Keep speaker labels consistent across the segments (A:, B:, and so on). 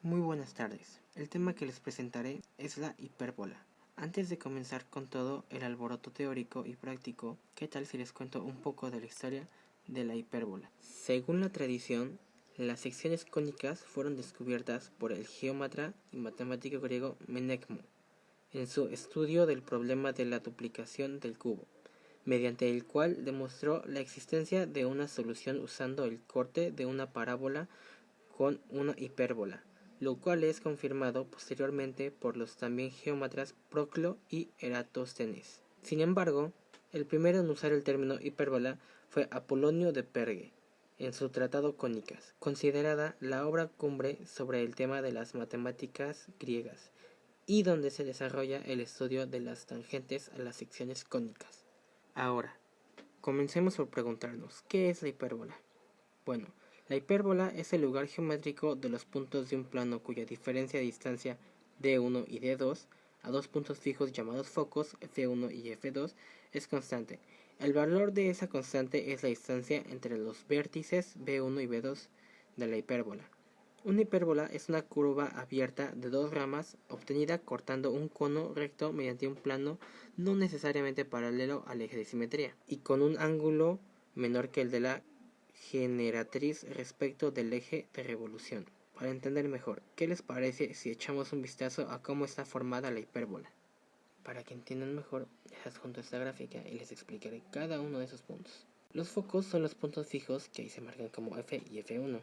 A: Muy buenas tardes. El tema que les presentaré es la hipérbola. Antes de comenzar con todo el alboroto teórico y práctico, ¿qué tal si les cuento un poco de la historia de la hipérbola? Según la tradición, las secciones cónicas fueron descubiertas por el geómetra y matemático griego Menecmo en su estudio del problema de la duplicación del cubo, mediante el cual demostró la existencia de una solución usando el corte de una parábola con una hipérbola, lo cual es confirmado posteriormente por los también geómetras Proclo y Eratóstenes. Sin embargo, el primero en usar el término hipérbola fue Apolonio de Perge, en su tratado Cónicas, considerada la obra cumbre sobre el tema de las matemáticas griegas, y donde se desarrolla el estudio de las tangentes a las secciones cónicas. Ahora, comencemos por preguntarnos, ¿qué es la hipérbola? Bueno, la hipérbola es el lugar geométrico de los puntos de un plano cuya diferencia de distancia d1 y d2 a dos puntos fijos llamados focos f1 y f2 es constante. El valor de esa constante es la distancia entre los vértices b1 y b2 de la hipérbola. Una hipérbola es una curva abierta de dos ramas obtenida cortando un cono recto mediante un plano no necesariamente paralelo al eje de simetría y con un ángulo menor que el de la generatriz respecto del eje de revolución. Para entender mejor, ¿qué les parece si echamos un vistazo a cómo está formada la hipérbola? Para que entiendan mejor, les adjunto esta gráfica y les explicaré cada uno de esos puntos. Los focos son los puntos fijos que ahí se marcan como F y F1.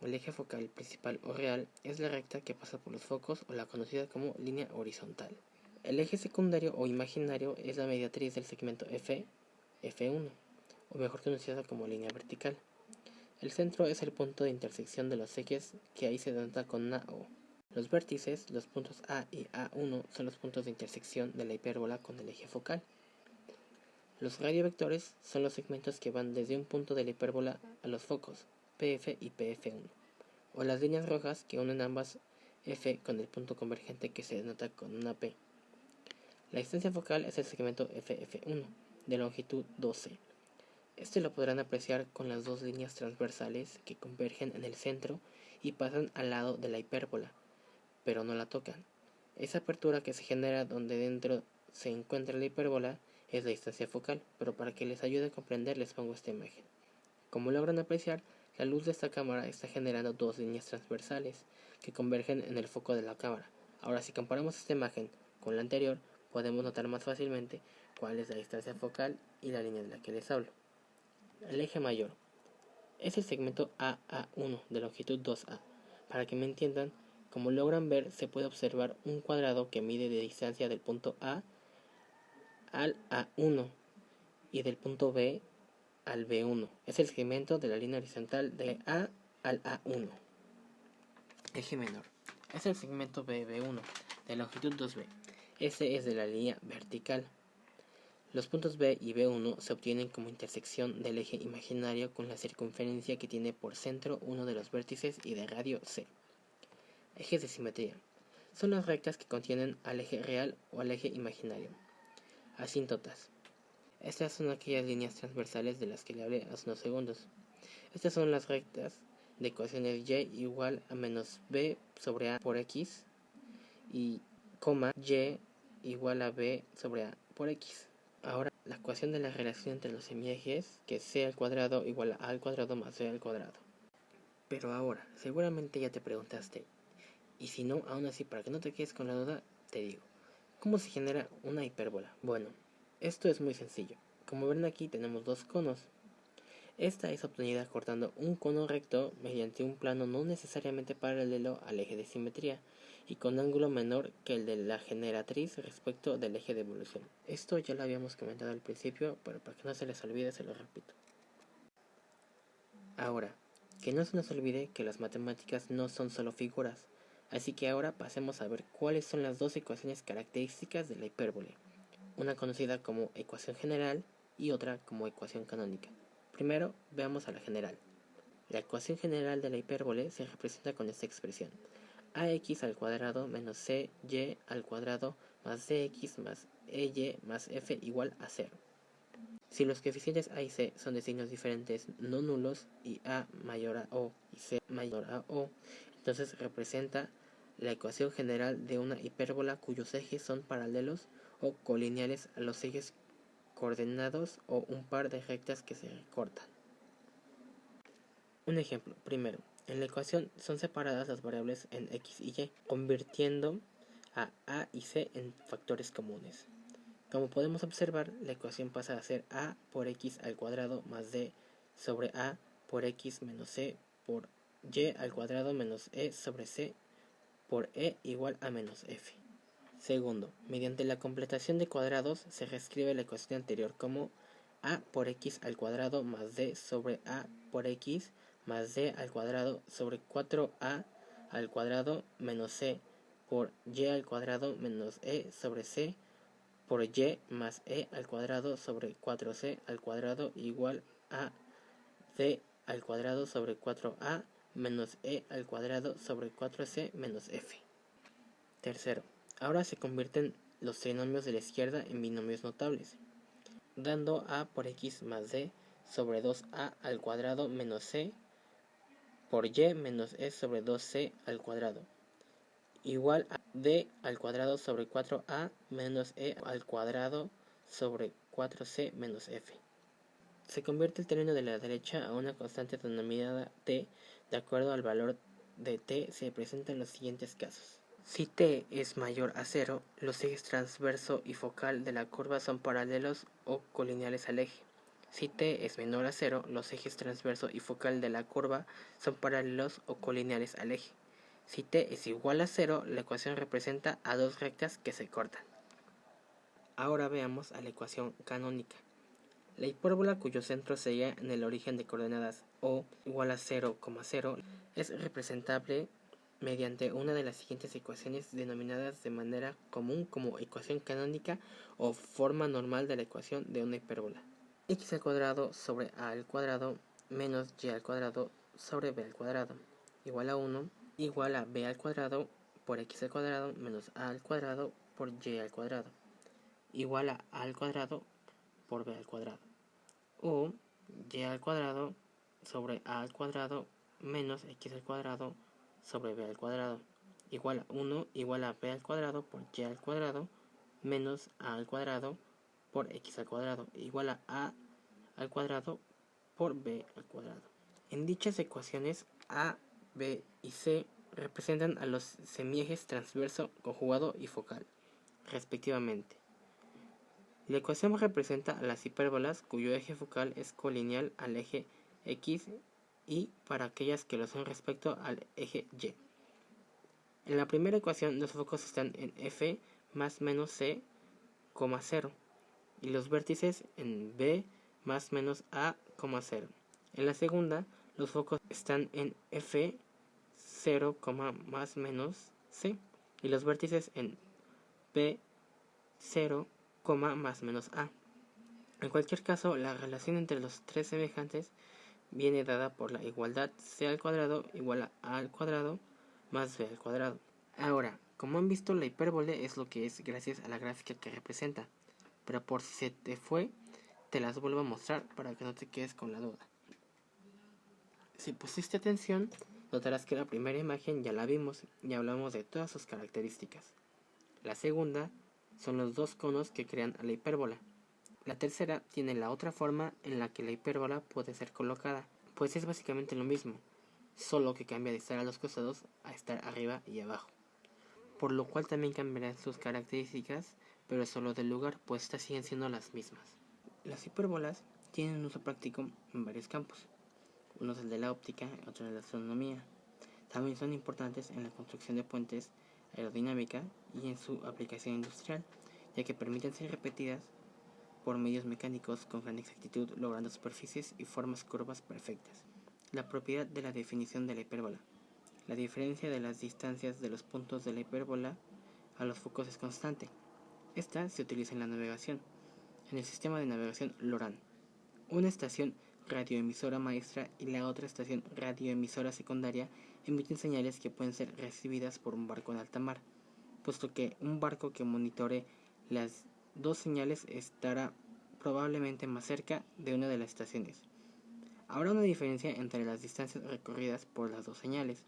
A: El eje focal principal o real es la recta que pasa por los focos o la conocida como línea horizontal. El eje secundario o imaginario es la mediatriz del segmento F, F1, o mejor conocida como línea vertical. El centro es el punto de intersección de los ejes que ahí se denota con una O. Los vértices, los puntos A y A1, son los puntos de intersección de la hipérbola con el eje focal. Los radiovectores son los segmentos que van desde un punto de la hipérbola a los focos, PF y PF1, o las líneas rojas que unen ambas F con el punto convergente que se denota con una P. La distancia focal es el segmento FF1, de longitud 12. Este lo podrán apreciar con las dos líneas transversales que convergen en el centro y pasan al lado de la hipérbola, pero no la tocan. Esa apertura que se genera donde dentro se encuentra la hipérbola es la distancia focal, pero para que les ayude a comprender les pongo esta imagen. Como logran apreciar, la luz de esta cámara está generando dos líneas transversales que convergen en el foco de la cámara. Ahora, si comparamos esta imagen con la anterior, podemos notar más fácilmente cuál es la distancia focal y la línea de la que les hablo. El eje mayor es el segmento AA1 de longitud 2A. Para que me entiendan, como logran ver, se puede observar un cuadrado que mide de distancia del punto A al A1 y del punto B al B1. Es el segmento de la línea horizontal de A al A1. Eje menor es el segmento BB1 de longitud 2B. Ese es de la línea vertical. Los puntos B y B1 se obtienen como intersección del eje imaginario con la circunferencia que tiene por centro uno de los vértices y de radio C. Ejes de simetría son las rectas que contienen al eje real o al eje imaginario. Asíntotas. Estas son aquellas líneas transversales de las que le hablé hace unos segundos. Estas son las rectas de ecuaciones y igual a menos b sobre a por x y y igual a b sobre a por x. Ahora, la ecuación de la relación entre los semiejes, que es c al cuadrado igual a al cuadrado más b al cuadrado. Pero ahora, seguramente ya te preguntaste, y si no, aún así, para que no te quedes con la duda, te digo, ¿cómo se genera una hipérbola? Bueno, esto es muy sencillo. Como ven aquí tenemos dos conos. Esta es obtenida cortando un cono recto mediante un plano no necesariamente paralelo al eje de simetría y con ángulo menor que el de la generatriz respecto del eje de evolución. Esto ya lo habíamos comentado al principio, pero para que no se les olvide se lo repito. Ahora, que no se nos olvide que las matemáticas no son solo figuras, así que ahora pasemos a ver cuáles son las dos ecuaciones características de la hipérbole, una conocida como ecuación general y otra como ecuación canónica. Primero, veamos a la general. La ecuación general de la hipérbole se representa con esta expresión: ax al cuadrado menos cy al cuadrado más dx más ey más f igual a 0. Si los coeficientes a y c son de signos diferentes no nulos y a mayor a o y c mayor a o, Entonces representa la ecuación general de una hipérbola cuyos ejes son paralelos o colineales a los ejes coordenados o un par de rectas que se recortan. Un ejemplo, primero, en la ecuación son separadas las variables en x y y, convirtiendo a y c en factores comunes. Como podemos observar, la ecuación pasa a ser a por x al cuadrado más d sobre a por x menos c por y al cuadrado menos e sobre c por e igual a menos f. Segundo, mediante la completación de cuadrados se reescribe la ecuación anterior como a por x al cuadrado más d sobre a por x más d al cuadrado sobre 4a al cuadrado menos c por y al cuadrado menos e sobre c por y más e al cuadrado sobre 4c al cuadrado igual a d al cuadrado sobre 4a menos e al cuadrado sobre 4c menos f. Tercero, ahora se convierten los trinomios de la izquierda en binomios notables, dando a por x más d sobre 2a al cuadrado menos c por y menos e sobre 2c al cuadrado, igual a d al cuadrado sobre 4a menos e al cuadrado sobre 4c menos f. Se convierte el término de la derecha a una constante denominada t. De acuerdo al valor de t se presentan los siguientes casos. Si t es mayor a 0, los ejes transverso y focal de la curva son paralelos o colineales al eje. Si t es menor a 0, los ejes transverso y focal de la curva son paralelos o colineales al eje. Si t es igual a 0, la ecuación representa a dos rectas que se cortan. Ahora veamos a la ecuación canónica. La hipérbola cuyo centro se halla en el origen de coordenadas o igual a 0,0 es representable mediante una de las siguientes ecuaciones denominadas de manera común como ecuación canónica o forma normal de la ecuación de una hipérbola. X al cuadrado sobre a al cuadrado menos y al cuadrado sobre b al cuadrado igual a 1 igual a b al cuadrado por x al cuadrado menos a al cuadrado por y al cuadrado igual a al cuadrado por b al cuadrado o y al cuadrado sobre a al cuadrado menos x al cuadrado sobre b al cuadrado igual a 1 igual a b al cuadrado por y al cuadrado menos a al cuadrado por x al cuadrado igual a al cuadrado por b al cuadrado. En dichas ecuaciones a, b y c representan a los semiejes transverso, conjugado y focal, respectivamente. La ecuación representa a las hipérbolas cuyo eje focal es colineal al eje x y para aquellas que lo son respecto al eje y. En la primera ecuación los focos están en f más menos c, 0 y los vértices en b más menos a, 0. En la segunda los focos están en f 0, más menos c y los vértices en b 0, más menos a. En cualquier caso, la relación entre los tres semejantes viene dada por la igualdad c al cuadrado igual a al cuadrado más b al cuadrado. Ahora, como han visto, la hipérbole es lo que es gracias a la gráfica que representa, pero por si se te fue, te las vuelvo a mostrar para que no te quedes con la duda. Si pusiste atención, notarás que la primera imagen ya la vimos y hablamos de todas sus características. La segunda son los dos conos que crean a la hipérbola. La tercera tiene la otra forma en la que la hipérbola puede ser colocada, pues es básicamente lo mismo, solo que cambia de estar a los costados a estar arriba y abajo, por lo cual también cambiarán sus características, pero solo del lugar, pues estas siguen siendo las mismas. Las hipérbolas tienen un uso práctico en varios campos. Uno es el de la óptica, otro el de la astronomía. También son importantes en la construcción de puentes, aerodinámica y en su aplicación industrial, ya que permiten ser repetidas por medios mecánicos con gran exactitud, logrando superficies y formas curvas perfectas. La propiedad de la definición de la hipérbola. La diferencia de las distancias de los puntos de la hipérbola a los focos es constante. Esta se utiliza en la navegación. En el sistema de navegación LORAN, una estación radioemisora maestra y la otra estación radioemisora secundaria emiten señales que pueden ser recibidas por un barco en alta mar, puesto que un barco que monitore las dos señales estará probablemente más cerca de una de las estaciones. Habrá una diferencia entre las distancias recorridas por las dos señales.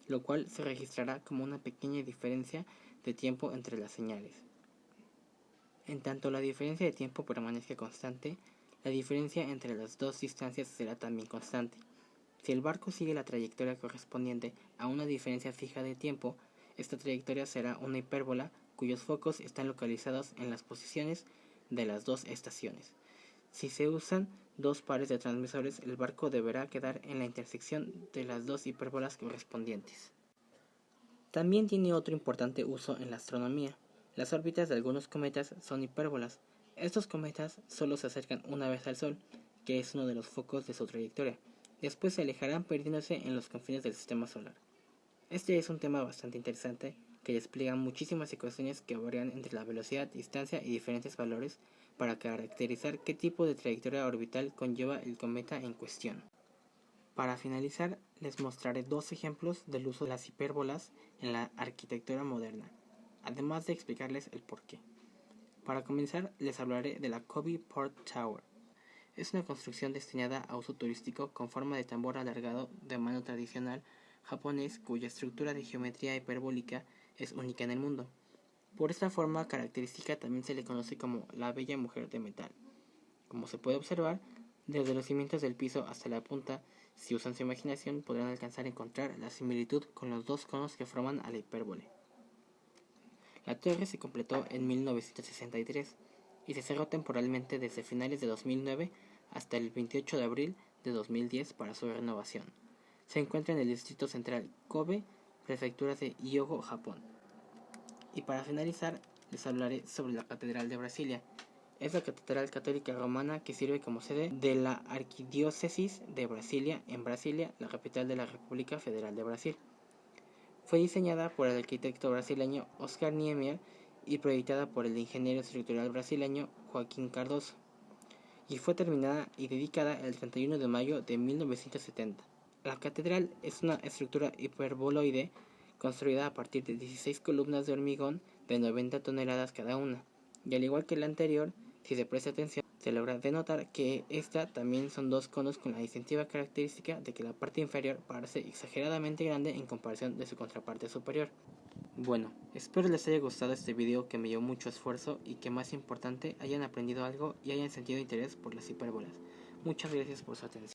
A: lo cual se registrará como una pequeña diferencia de tiempo entre las señales. En tanto la diferencia de tiempo permanezca constante, la diferencia entre las dos distancias será también constante. Si el barco sigue la trayectoria correspondiente a una diferencia fija de tiempo, esta trayectoria será una hipérbola cuyos focos están localizados en las posiciones de las dos estaciones. Si se usan dos pares de transmisores, el barco deberá quedar en la intersección de las dos hipérbolas correspondientes. También tiene otro importante uso en la astronomía. Las órbitas de algunos cometas son hipérbolas. Estos cometas solo se acercan una vez al Sol, que es uno de los focos de su trayectoria. Después se alejarán perdiéndose en los confines del sistema solar. Este es un tema bastante interesante que despliega muchísimas ecuaciones que varían entre la velocidad, distancia y diferentes valores para caracterizar qué tipo de trayectoria orbital conlleva el cometa en cuestión. Para finalizar, les mostraré dos ejemplos del uso de las hipérbolas en la arquitectura moderna, además de explicarles el porqué. Para comenzar, les hablaré de la Kobe Port Tower. Es una construcción destinada a uso turístico con forma de tambor alargado de mano tradicional japonés cuya estructura de geometría hiperbólica es única en el mundo. Por esta forma característica también se le conoce como la Bella Mujer de Metal. Como se puede observar, desde los cimientos del piso hasta la punta, si usan su imaginación podrán alcanzar a encontrar la similitud con los dos conos que forman a la hipérbole. La torre se completó en 1963 y se cerró temporalmente desde finales de 2009 hasta el 28 de abril de 2010 para su renovación. Se encuentra en el distrito central Kobe, prefectura de Hyogo, Japón. Y para finalizar, les hablaré sobre la Catedral de Brasilia. Es la catedral católica romana que sirve como sede de la Arquidiócesis de Brasilia, en Brasilia, la capital de la República Federal de Brasil. Fue diseñada por el arquitecto brasileño Oscar Niemeyer y proyectada por el ingeniero estructural brasileño Joaquín Cardoso, y fue terminada y dedicada el 31 de mayo de 1970. La catedral es una estructura hiperboloide construida a partir de 16 columnas de hormigón de 90 toneladas cada una, y al igual que la anterior, si se presta atención, se logra denotar que esta también son dos conos con la distintiva característica de que la parte inferior parece exageradamente grande en comparación de su contraparte superior. Bueno, espero les haya gustado este video que me dio mucho esfuerzo y que más importante hayan aprendido algo y hayan sentido interés por las hipérbolas. Muchas gracias por su atención.